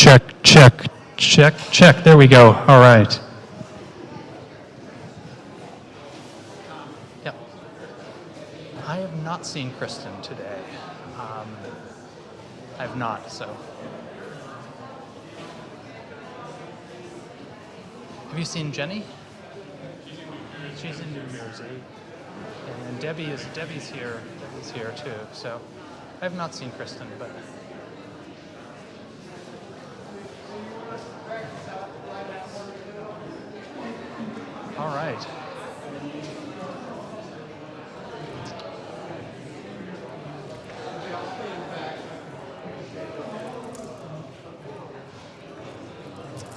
check, check, check, check. There we go. All right. Yep. I have not seen Kristen today. I have not, so. Have you seen Jenny? She's in New Jersey. And then Debbie's here. Debbie's here too. So I have not seen Kristen, but. All right.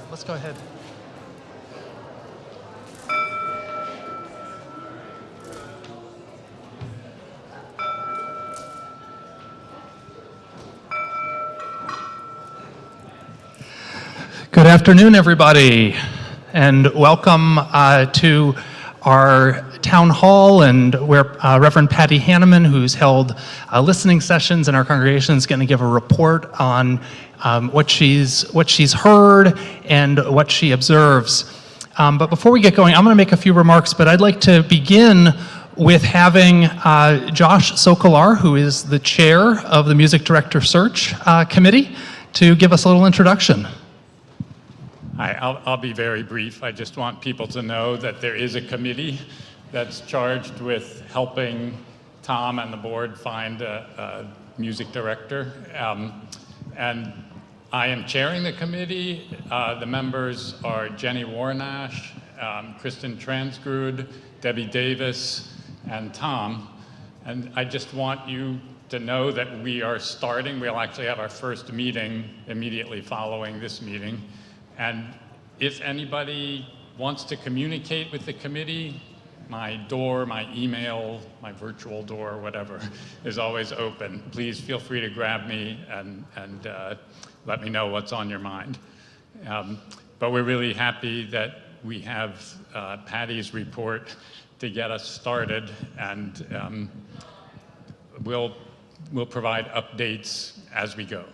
Let's go ahead. Good afternoon, everybody, and welcome to our town hall, and where Reverend Patty Hanneman, who's held listening sessions in our congregation, is going to give a report on what she's heard and what she observes. But before we get going, I'm going to make a few remarks, but I'd like to begin with having Josh Sokolar, who is the chair of the Music Director Search Committee, to give us a little introduction. Hi, I'll be very brief. I just want people to know that there is a committee that's charged with helping Tom and the board find a music director. And I am chairing the committee. The members are Jenny Warnash, Kristen Transgrud, Debbie Davis, and Tom. And I just want you to know that we are starting. We'll actually have our first meeting immediately following this meeting. And if anybody wants to communicate with the committee, my door, my email, my virtual door, whatever, is always open. Please feel free to grab me and let me know what's on your mind. But we're really happy that we have Patty's report to get us started, and we'll provide updates as we go.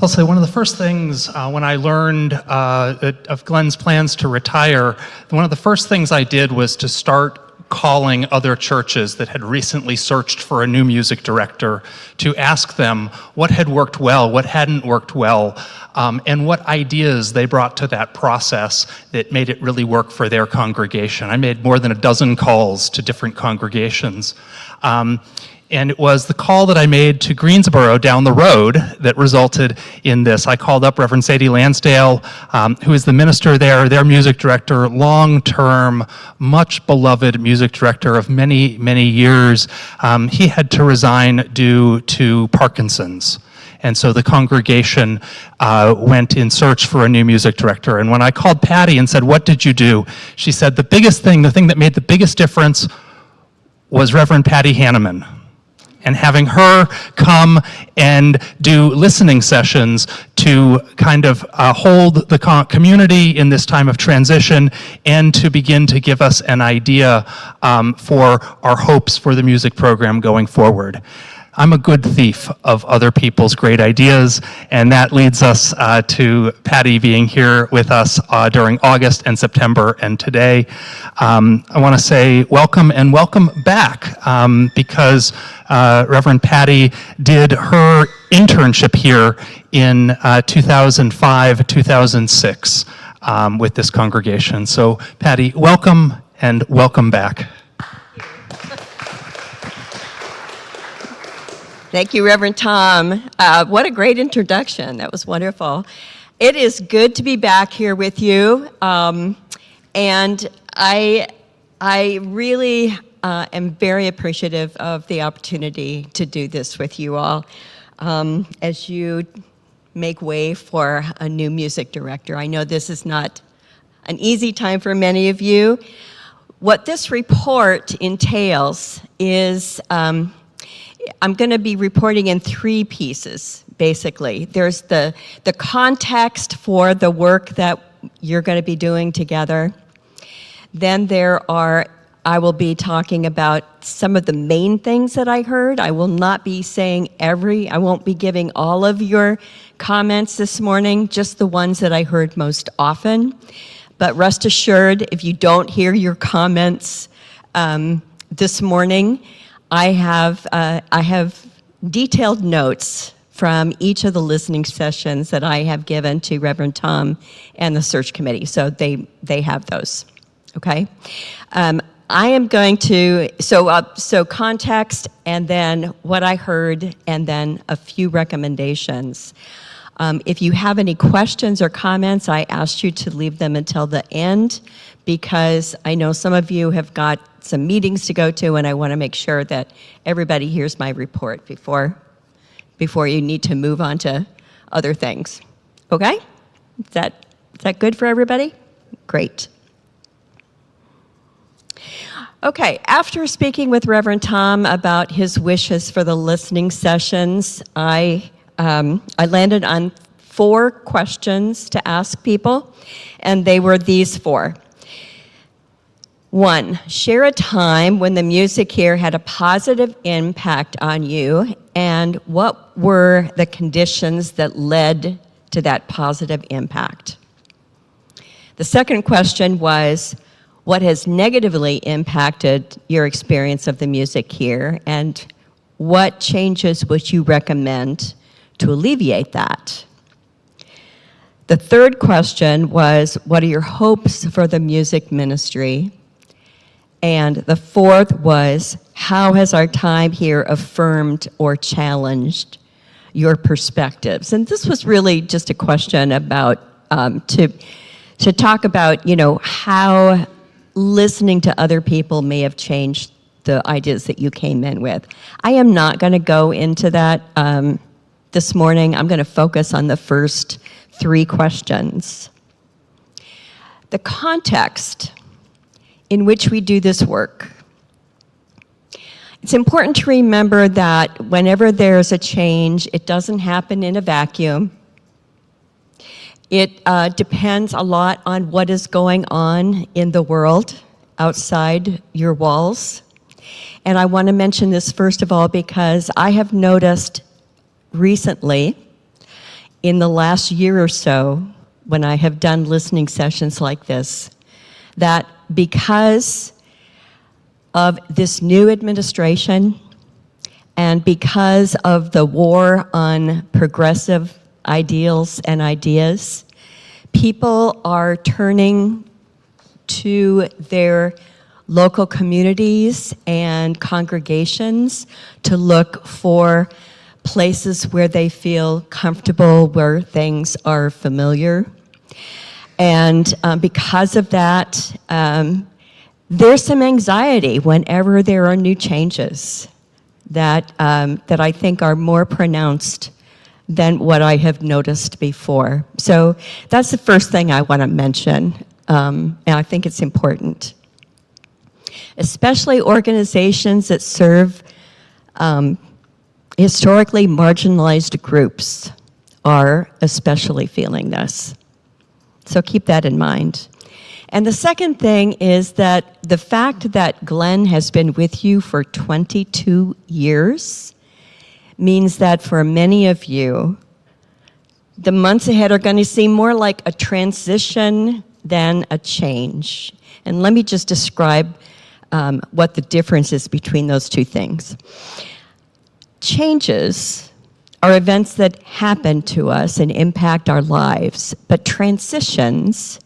I'll say one of the first things when I learned of Glenn's plans to retire, one of the first things I did was to start calling other churches that had recently searched for a new music director to ask them what had worked well, what hadn't worked well, and what ideas they brought to that process that made it really work for their congregation. I made more than a dozen calls to different congregations. And it was the call that I made to Greensboro down the road that resulted in this. I called up Reverend Sadie Lansdale, who is the minister there, their music director, long-term, much beloved music director of many, many years. He had to resign due to Parkinson's. And so the congregation went in search for a new music director. And when I called Patty and said, "What did you do?" she said, the thing that made the biggest difference was Reverend Patty Hanneman. And having her come and do listening sessions to kind of hold the community in this time of transition, and to begin to give us an idea for our hopes for the music program going forward. I'm a good thief of other people's great ideas, and that leads us to Patty being here with us during August and September and today. I want to say welcome and welcome back because Reverend Patty did her internship here in 2005, 2006 with this congregation. So Patty, welcome and welcome back. Thank you, Reverend Tom. What a great introduction. That was wonderful. It is good to be back here with you. And I really am very appreciative of the opportunity to do this with you all as you make way for a new music director. I know this is not an easy time for many of you. What this report entails is I'm going to be reporting in three pieces, basically. There's the context for the work that you're going to be doing together. Then there are I will be talking about some of the main things that I heard. I will not be saying I won't be giving all of your comments this morning, just the ones that I heard most often. But rest assured, if you don't hear your comments this morning, I have detailed notes from each of the listening sessions that I have given to Reverend Tom and the search committee. So they have those, okay? I am going to, so context, and then what I heard, and then a few recommendations. If you have any questions or comments, I asked you to leave them until the end, because I know some of you have got some meetings to go to, and I want to make sure that everybody hears my report before you need to move on to other things. Okay? Is that good for everybody? Great. Okay, after speaking with Reverend Tom about his wishes for the listening sessions, I landed on 4 questions to ask people, and they were these 4. 1, share a time when the music here had a positive impact on you, and what were the conditions that led to that positive impact? The second question was, what has negatively impacted your experience of the music here, and what changes would you recommend to alleviate that? The third question was, what are your hopes for the music ministry? And the fourth was, how has our time here affirmed or challenged your perspectives? And this was really just a question about, to talk about, how listening to other people may have changed the ideas that you came in with. I am not going to go into that this morning. I'm going to focus on the first 3 questions. The context in which we do this work. It's important to remember that whenever there's a change, it doesn't happen in a vacuum. It depends a lot on what is going on in the world outside your walls. And I want to mention this first of all because I have noticed recently, in the last year or so, when I have done listening sessions like this, that because of this new administration and because of the war on progressive ideals and ideas, people are turning to their local communities and congregations to look for places where they feel comfortable, where things are familiar. And because of that, there's some anxiety whenever there are new changes that I think are more pronounced than what I have noticed before. So that's the first thing I want to mention, and I think it's important. Especially organizations that serve historically marginalized groups are especially feeling this. So keep that in mind. And the second thing is that the fact that Glenn has been with you for 22 years means that for many of you, the months ahead are going to seem more like a transition than a change. And let me just describe what the difference is between those two things. Changes are events that happen to us and impact our lives, but transitions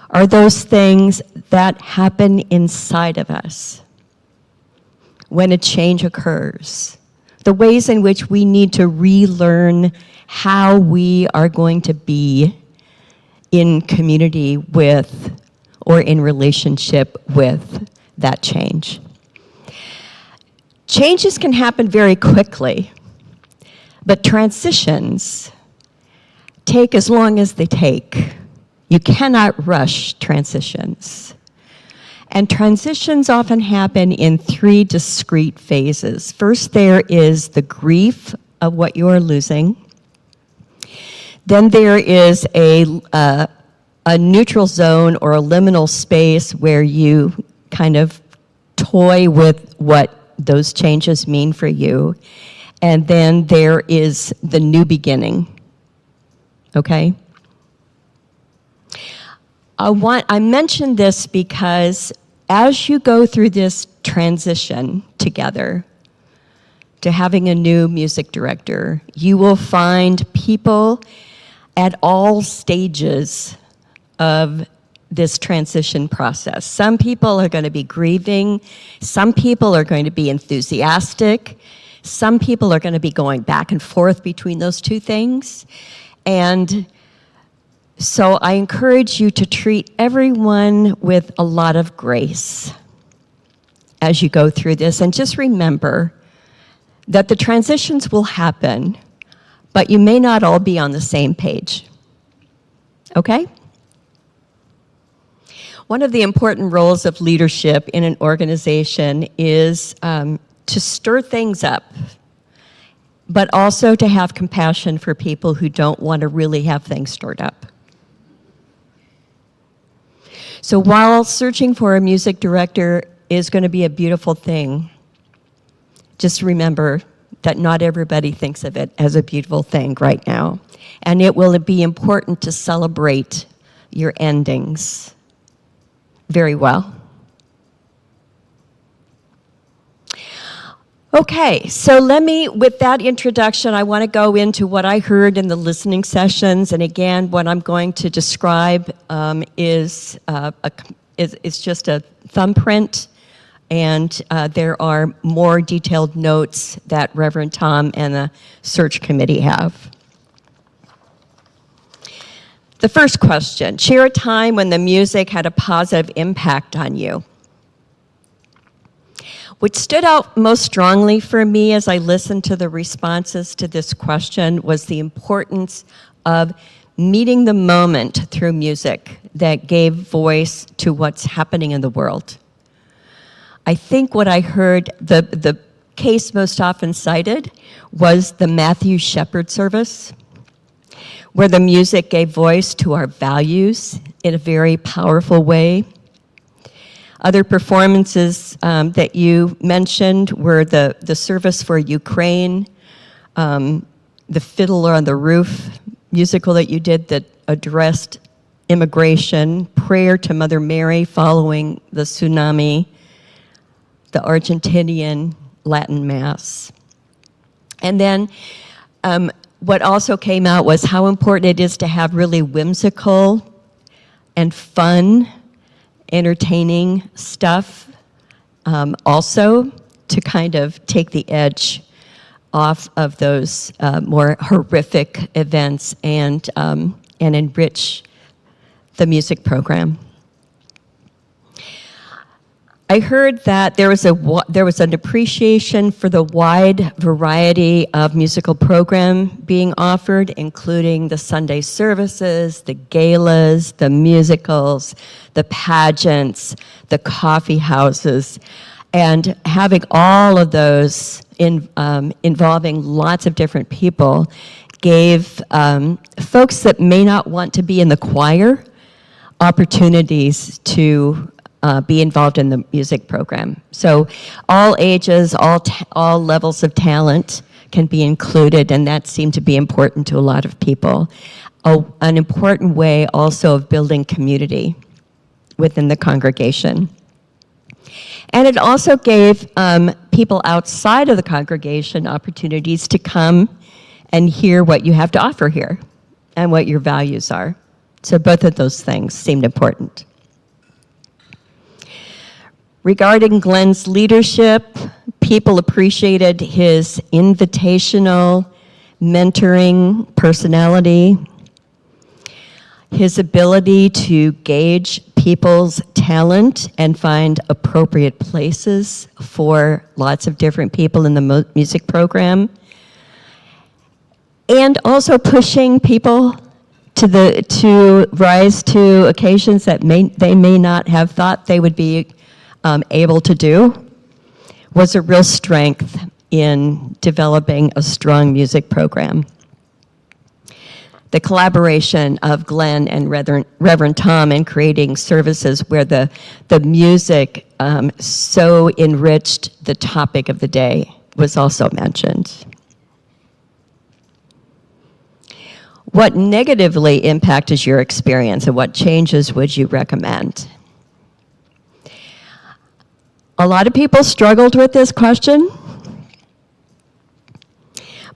are those things that happen inside of us when a change occurs. The ways in which we need to relearn how we are going to be in community with or in relationship with that change. Changes can happen very quickly, but transitions take as long as they take. You cannot rush transitions. And transitions often happen in 3 discrete phases. First, there is the grief of what you are losing. Then there is a neutral zone or a liminal space where you kind of toy with what those changes mean for you. And then there is the new beginning. Okay? I mentioned this because as you go through this transition together to having a new music director, you will find people at all stages of this transition process. Some people are going to be grieving, some people are going to be enthusiastic, some people are going to be going back and forth between those two things. And so I encourage you to treat everyone with a lot of grace as you go through this. And just remember that the transitions will happen, but you may not all be on the same page. Okay? One of the important roles of leadership in an organization is to stir things up, but also to have compassion for people who don't want to really have things stirred up. So while searching for a music director is going to be a beautiful thing, just remember that not everybody thinks of it as a beautiful thing right now. And it will be important to celebrate your endings very well. Okay, so with that introduction, I want to go into what I heard in the listening sessions. And again, what I'm going to describe is just a thumbprint, and there are more detailed notes that Reverend Tom and the search committee have. The first question, share a time when the music had a positive impact on you. What stood out most strongly for me as I listened to the responses to this question was the importance of meeting the moment through music that gave voice to what's happening in the world. I think what I heard, the case most often cited was the Matthew Shepard service, where the music gave voice to our values in a very powerful way. Other performances that you mentioned were the service for Ukraine, the Fiddler on the Roof musical that you did that addressed immigration, prayer to Mother Mary following the tsunami, the Argentinian Latin Mass. And then what also came out was how important it is to have really whimsical and fun, entertaining stuff, also to kind of take the edge off of those more horrific events and enrich the music program. I heard that there was an appreciation for the wide variety of musical program being offered, including the Sunday services, the galas, the musicals, the pageants, the coffee houses, and having all of those involving lots of different people gave folks that may not want to be in the choir opportunities to be involved in the music program. So all ages, all levels of talent can be included, and that seemed to be important to a lot of people. An important way also of building community within the congregation. And it also gave people outside of the congregation opportunities to come and hear what you have to offer here and what your values are. So both of those things seemed important. Regarding Glenn's leadership, people appreciated his invitational, mentoring personality, his ability to gauge people's talent and find appropriate places for lots of different people in the music program, and also pushing people to rise to occasions that they may not have thought they would be able to do, was a real strength in developing a strong music program. The collaboration of Glenn and Reverend Tom in creating services where the music so enriched the topic of the day was also mentioned. What negatively impacted your experience and what changes would you recommend? A lot of people struggled with this question,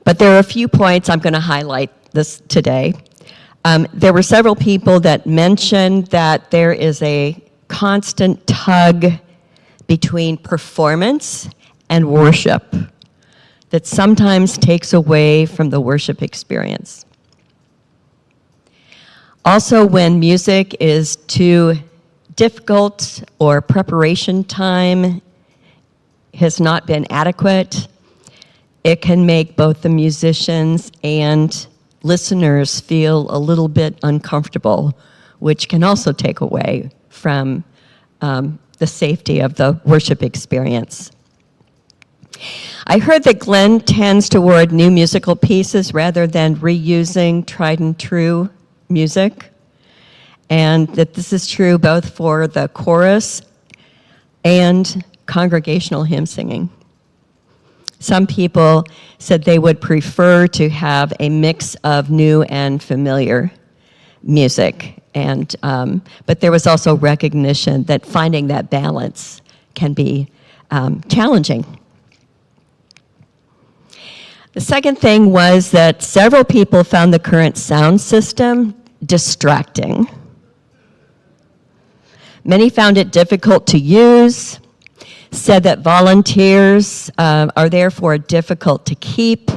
but there are a few points I'm going to highlight this today. There were several people that mentioned that there is a constant tug between performance and worship that sometimes takes away from the worship experience. Also, when music is too difficult or preparation time has not been adequate, it can make both the musicians and listeners feel a little bit uncomfortable, which can also take away from the safety of the worship experience. I heard that Glenn tends toward new musical pieces rather than reusing tried and true music, and that this is true both for the chorus and congregational hymn singing. Some people said they would prefer to have a mix of new and familiar music, and but there was also recognition that finding that balance can be challenging. The second thing was that several people found the current sound system distracting. Many found it difficult to use, said that volunteers are therefore difficult to keep.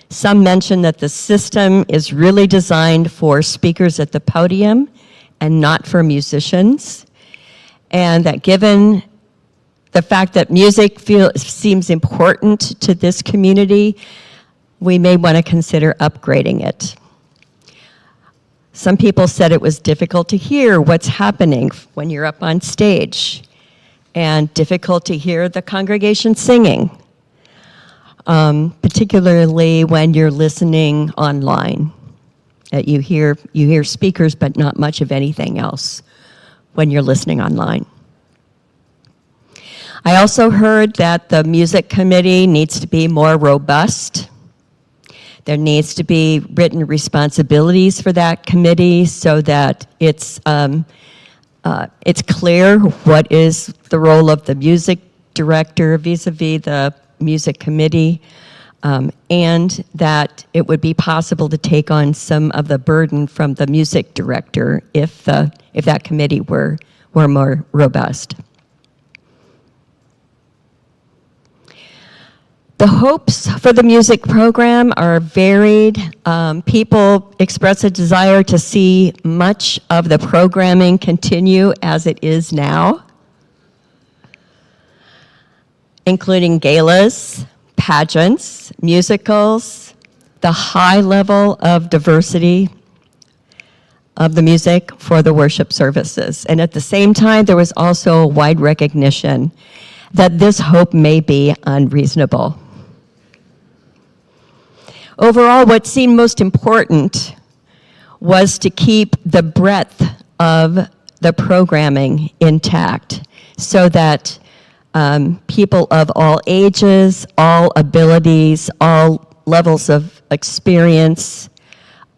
Some mentioned that the system is really designed for speakers at the podium and not for musicians, and that given the fact that music seems important to this community, we may want to consider upgrading it. Some people said it was difficult to hear what's happening when you're up on stage, and difficult to hear the congregation singing, particularly when you're listening online. That you hear speakers, but not much of anything else when you're listening online. I also heard that the music committee needs to be more robust. There needs to be written responsibilities for that committee so that it's clear what is the role of the music director vis-a-vis the music committee, and that it would be possible to take on some of the burden from the music director if that committee were more robust. The hopes for the music program are varied. People express a desire to see much of the programming continue as it is now, including galas, pageants, musicals, the high level of diversity of the music for the worship services. And at the same time, there was also a wide recognition that this hope may be unreasonable. Overall, what seemed most important was to keep the breadth of the programming intact so that people of all ages, all abilities, all levels of experience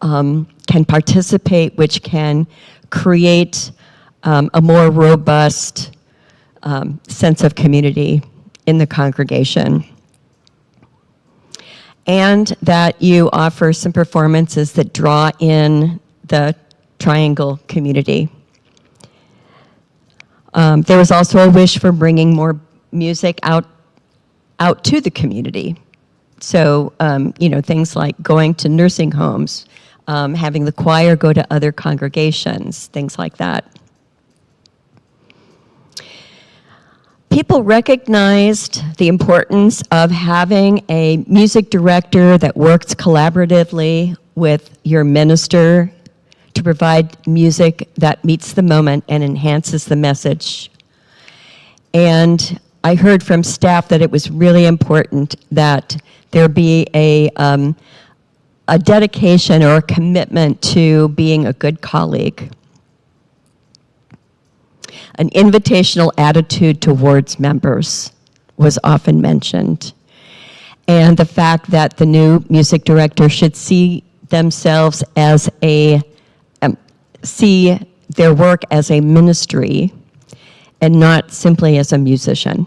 can participate, which can create a more robust sense of community in the congregation. And that you offer some performances that draw in the Triangle community. There was also a wish for bringing more music out to the community. So, things like going to nursing homes, having the choir go to other congregations, things like that. People recognized the importance of having a music director that works collaboratively with your minister to provide music that meets the moment and enhances the message. And I heard from staff that it was really important that there be a dedication or a commitment to being a good colleague. An invitational attitude towards members was often mentioned. And the fact that the new music director should see themselves as see their work as a ministry and not simply as a musician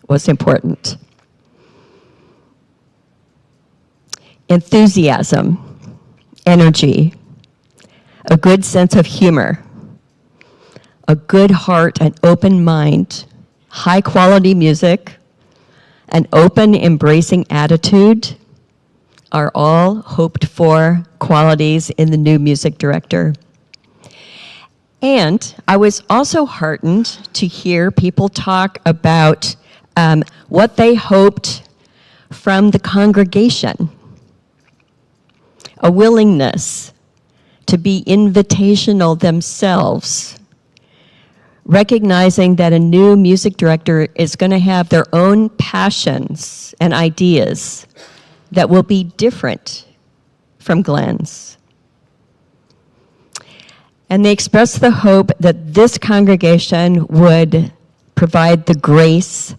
was important. Enthusiasm, energy, a good sense of humor, a good heart, an open mind, high quality music, an open, embracing attitude are all hoped for qualities in the new music director. And I was also heartened to hear people talk about what they hoped from the congregation. A willingness to be invitational themselves, recognizing that a new music director is going to have their own passions and ideas that will be different from Glenn's. And they expressed the hope that this congregation would provide the grace,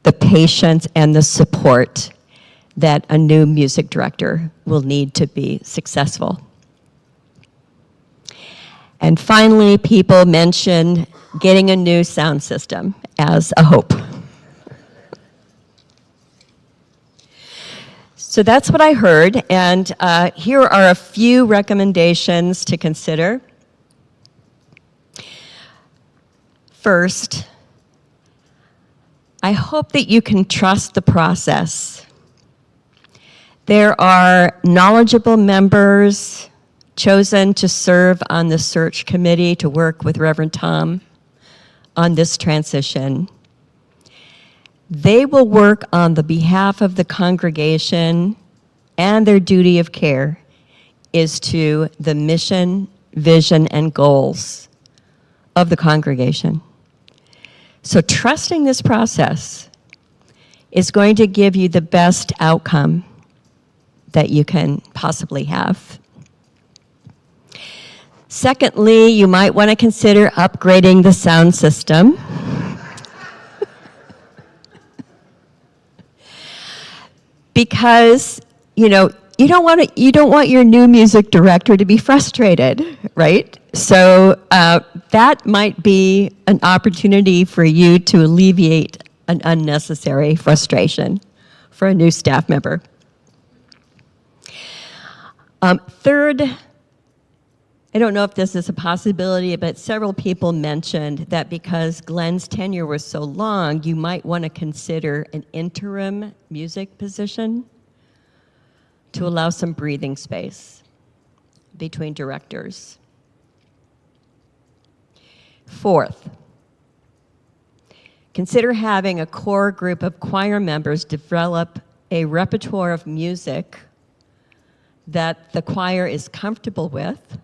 the patience, and the support that a new music director will need to be successful. And finally, people mentioned getting a new sound system as a hope. So that's what I heard, and here are a few recommendations to consider. First, I hope that you can trust the process. There are knowledgeable members chosen to serve on the search committee to work with Reverend Tom on this transition. They will work on the behalf of the congregation, and their duty of care is to the mission, vision, and goals of the congregation. So trusting this process is going to give you the best outcome that you can possibly have. Secondly, you might want to consider upgrading the sound system. Because, you don't want your new music director to be frustrated, right? So that might be an opportunity for you to alleviate an unnecessary frustration for a new staff member. Third, I don't know if this is a possibility, but several people mentioned that because Glenn's tenure was so long, you might want to consider an interim music position to allow some breathing space between directors. Fourth, consider having a core group of choir members develop a repertoire of music that the choir is comfortable with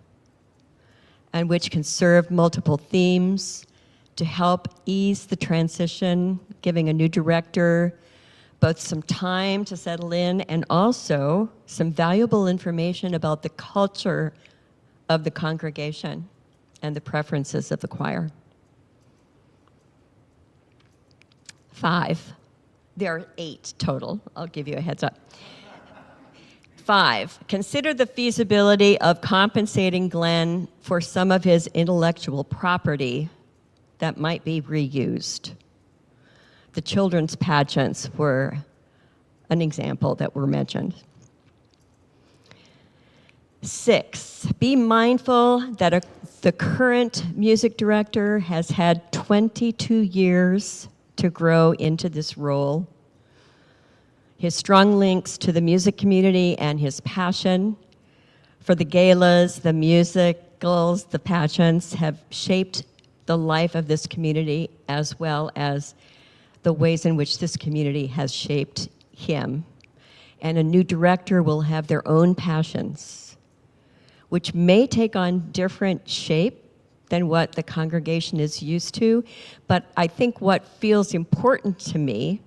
and which can serve multiple themes to help ease the transition, giving a new director both some time to settle in and also some valuable information about the culture of the congregation and the preferences of the choir. 5, there are 8 total, I'll give you a heads up. 5, consider the feasibility of compensating Glenn for some of his intellectual property that might be reused. The children's pageants were an example that were mentioned. 6, be mindful that the current music director has had 22 years to grow into this role. His strong links to the music community and his passion for the galas, the musicals, the pageants have shaped the life of this community as well as the ways in which this community has shaped him. And a new director will have their own passions, which may take on different shape than what the congregation is used to. But I think what feels important to me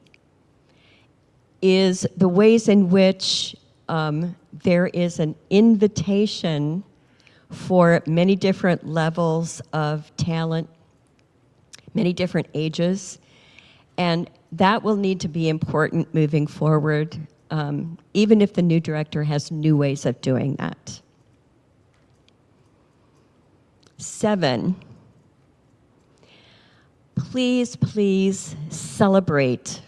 is the ways in which there is an invitation for many different levels of talent many different ages, and that will need to be important moving forward, even if the new director has new ways of doing that. 7, please celebrate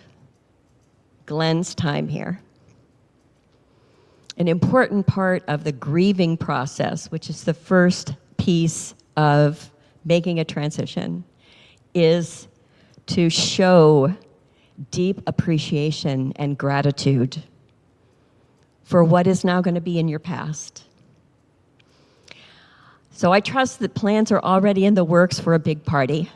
Glenn's time here. An important part of the grieving process, which is the first piece of making a transition, is to show deep appreciation and gratitude for what is now going to be in your past. So I trust that plans are already in the works for a big party.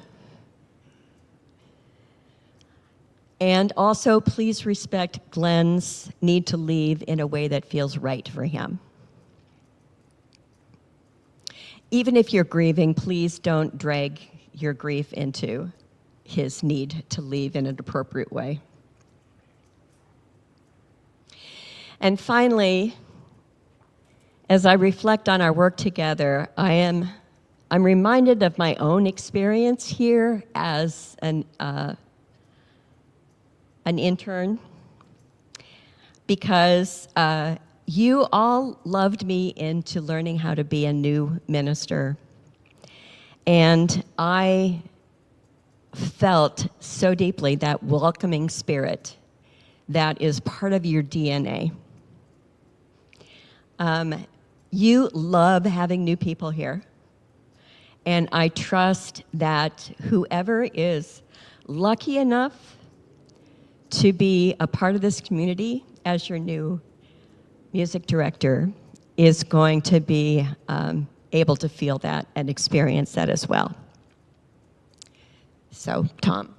And also, please respect Glenn's need to leave in a way that feels right for him. Even if you're grieving, please don't drag your grief into his need to leave in an appropriate way. And finally, as I reflect on our work together, I'm reminded of my own experience here as an intern, because you all loved me into learning how to be a new minister. And I felt so deeply that welcoming spirit that is part of your DNA. You love having new people here. And I trust that whoever is lucky enough to be a part of this community as your new music director is going to be able to feel that and experience that as well. So, Tom.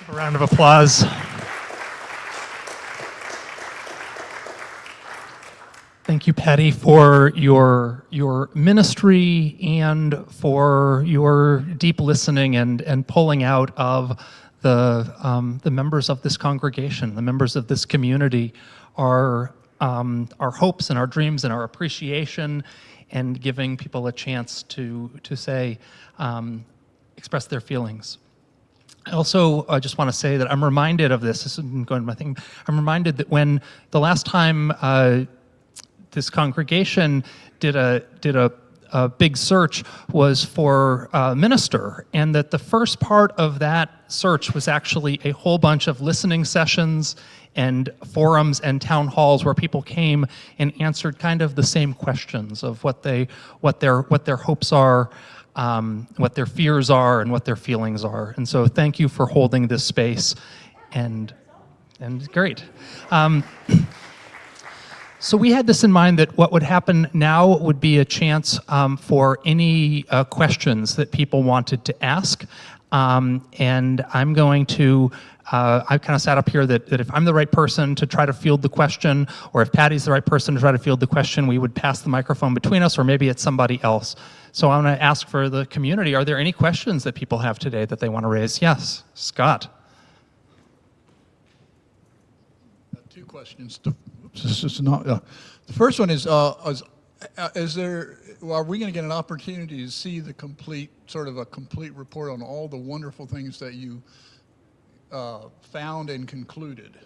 A round of applause. Thank you, Patty, for your ministry and for your deep listening and pulling out of the members of this congregation, the members of this community, our hopes and our dreams and our appreciation, and giving people a chance to say, express their feelings. I also just want to say that I'm reminded of this. This isn't going to my thing. I'm reminded that when the last time this congregation did a big search was for a minister, and that the first part of that search was actually a whole bunch of listening sessions and forums and town halls where people came and answered kind of the same questions of what their hopes are, what their fears are, and what their feelings are. And so thank you for holding this space, and great. So we had this in mind that what would happen now would be a chance for any questions that people wanted to ask. And I'm going to, I kind of sat up here that if I'm the right person to try to field the question, or if Patty's the right person to try to field the question, we would pass the microphone between us, or maybe it's somebody else. So I'm going to ask for the community, are there any questions that people have today that they want to raise? Yes, Scott. Two questions. The first one is are we going to get an opportunity to see the complete report on all the wonderful things that you found and concluded?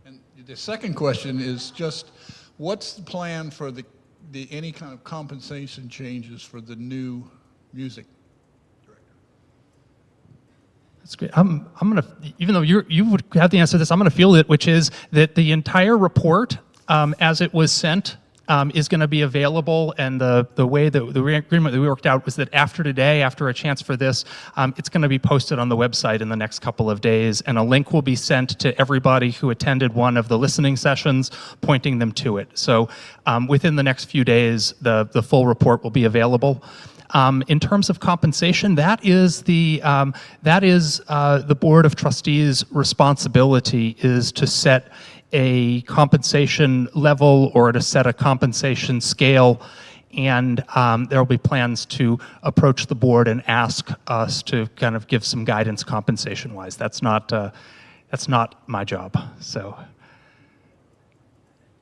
And the second question is just, what's the plan for the any kind of compensation changes for the new music director? That's great. I'm going to, even though you would have the answer to this, I'm going to field it, which is that the entire report, as it was sent, is going to be available, and the way that the agreement that we worked out was that after today, after a chance for this, it's going to be posted on the website in the next couple of days, and a link will be sent to everybody who attended one of the listening sessions, pointing them to it. So within the next few days, the full report will be available. In terms of compensation, that is the Board of Trustees' responsibility, is to set a compensation level or to set a compensation scale, and there will be plans to approach the board and ask us to kind of give some guidance compensation-wise. That's not my job. So,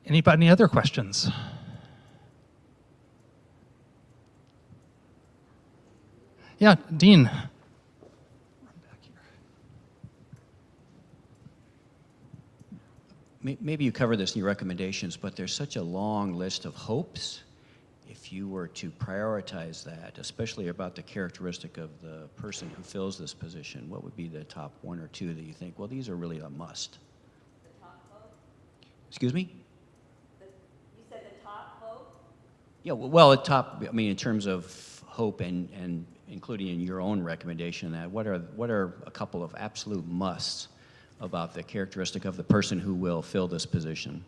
any other questions? Yeah, Dean. Maybe you cover this in your recommendations, but there's such a long list of hopes. If you were to prioritize that, especially about the characteristic of the person who fills this position, what would be the top one or two that you think, well, these are really a must? The top hope? Excuse me? You said the top hope? Yeah, well, at top, I mean, in terms of hope and including in your own recommendation, that what are a couple of absolute musts about the characteristic of the person who will fill this position?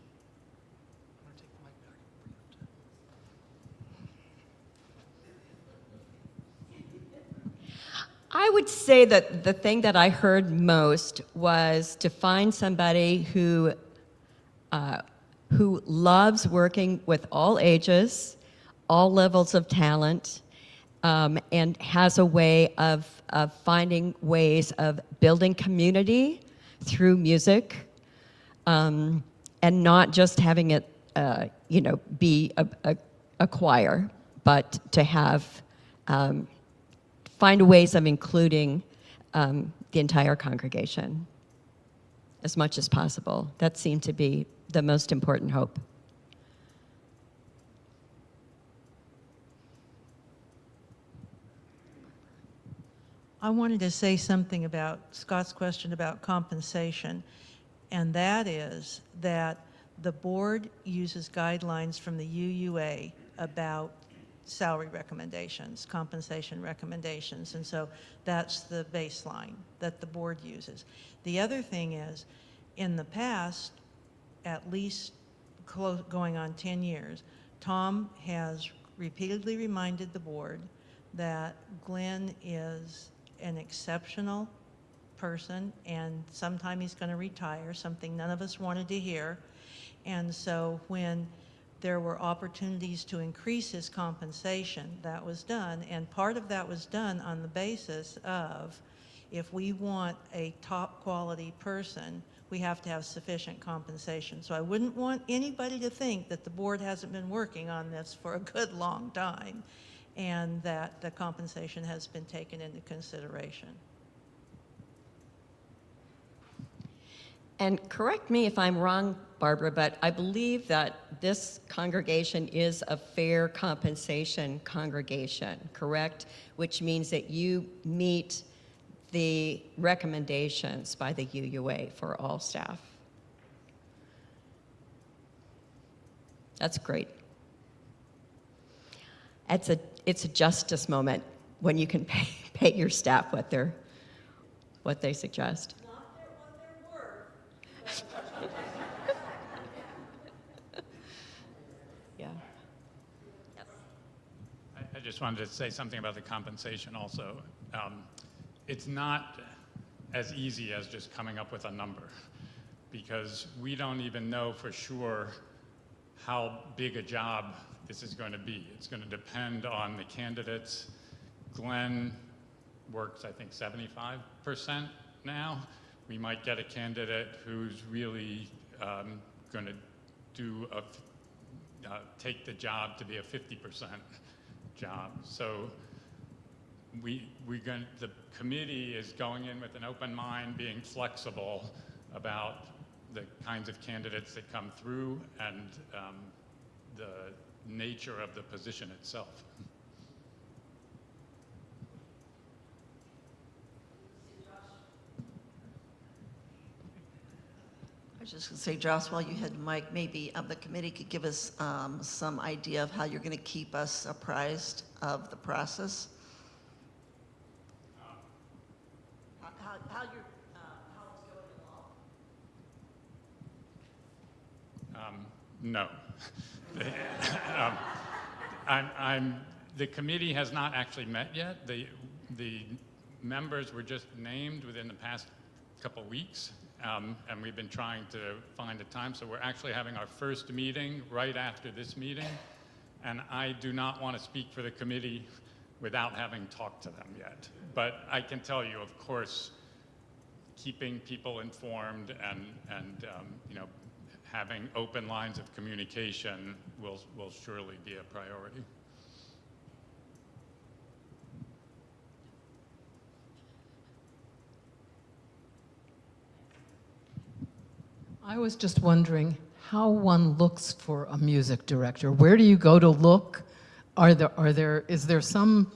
I would say that the thing that I heard most was to find somebody who loves working with all ages, all levels of talent, and has a way of finding ways of building community through music, and not just having it, be a choir, but to have find ways of including the entire congregation as much as possible. That seemed to be the most important hope. I wanted to say something about Scott's question about compensation, and that is that the board uses guidelines from the UUA about salary recommendations, compensation recommendations, and so that's the baseline that the board uses. The other thing is, in the past, at least going on 10 years, Tom has repeatedly reminded the board that Glenn is an exceptional person, and sometime he's going to retire, something none of us wanted to hear. And so when there were opportunities to increase his compensation, that was done. And part of that was done on the basis of, if we want a top quality person, we have to have sufficient compensation. So I wouldn't want anybody to think that the board hasn't been working on this for a good long time, and that the compensation has been taken into consideration. And correct me if I'm wrong, Barbara, but I believe that this congregation is a fair compensation congregation, correct? Which means that you meet the recommendations by the UUA for all staff. That's great. It's a justice moment when you can pay your staff what they suggest. Yeah. I just wanted to say something about the compensation also. It's not as easy as just coming up with a number, because we don't even know for sure how big a job this is going to be. It's going to depend on the candidates. Glenn works, I think, 75% now. We might get a candidate who's really going to take the job to be a 50% job. So the committee is going in with an open mind, being flexible about the kinds of candidates that come through and the nature of the position itself. I was just going to say, Joss, while you had the mic, maybe the committee could give us some idea of how you're going to keep us apprised of the process. How it's going along. No. The committee has not actually met yet. The members were just named within the past couple weeks, and we've been trying to find a time. So we're actually having our first meeting right after this meeting, and I do not want to speak for the committee without having talked to them yet. But I can tell you, of course, keeping people informed and having open lines of communication will surely be a priority. I was just wondering how one looks for a music director. Where do you go to look? Is there some,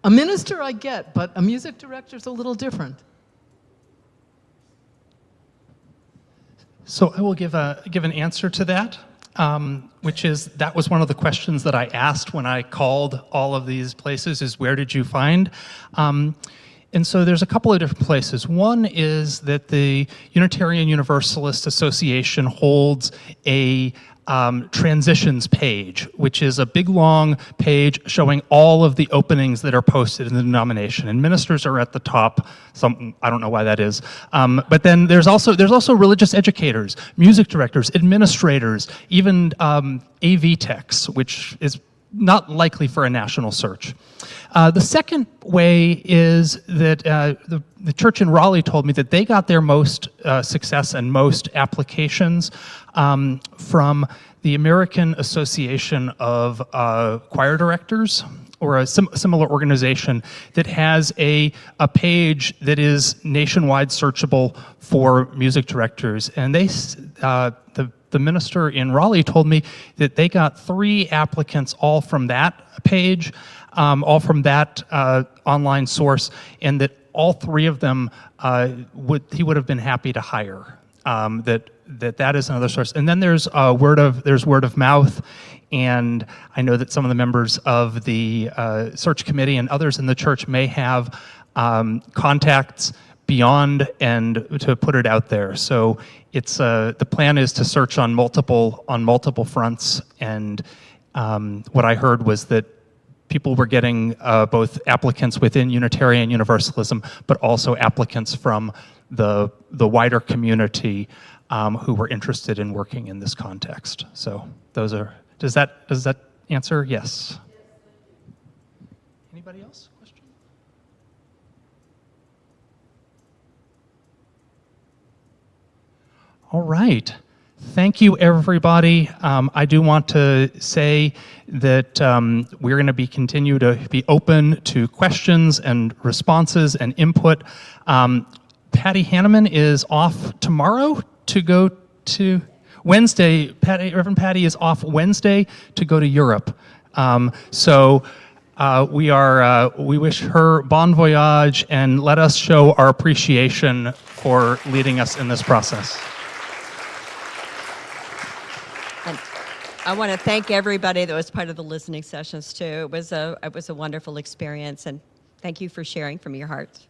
a minister I get, but a music director's a little different. So I will give an answer to that, which is that was one of the questions that I asked when I called all of these places is where did you find? And so there's a couple of different places. One is that the Unitarian Universalist Association holds a transitions page, which is a big long page showing all of the openings that are posted in the denomination, and ministers are at the top. I don't know why that is, but then there's also religious educators, music directors, administrators, even AV techs, which is not likely for a national search. The second way is that the church in Raleigh told me that they got their most success and most applications from the American Association of Choir Directors, or a similar organization that has a page that is nationwide searchable for music directors. And they, the minister in Raleigh told me that they got 3 applicants all from that page, all from that online source, and that all 3 of them he would have been happy to hire. That is another source. And then there's word of mouth, and I know that some of the members of the search committee and others in the church may have contacts beyond and to put it out there. So it's the plan is to search on multiple fronts, and what I heard was that people were getting both applicants within Unitarian Universalism, but also applicants from the wider community who were interested in working in this context. So those are, does that answer? Yes. Anybody else? Question? All right. Thank you, everybody. I do want to say that we're going to continue to be open to questions and responses and input. Patty Hanneman is off tomorrow to go to Wednesday. Reverend Patty is off Wednesday to go to Europe. We wish her bon voyage, and let us show our appreciation for leading us in this process. And I want to thank everybody that was part of the listening sessions too. It was a wonderful experience, and thank you for sharing from your hearts.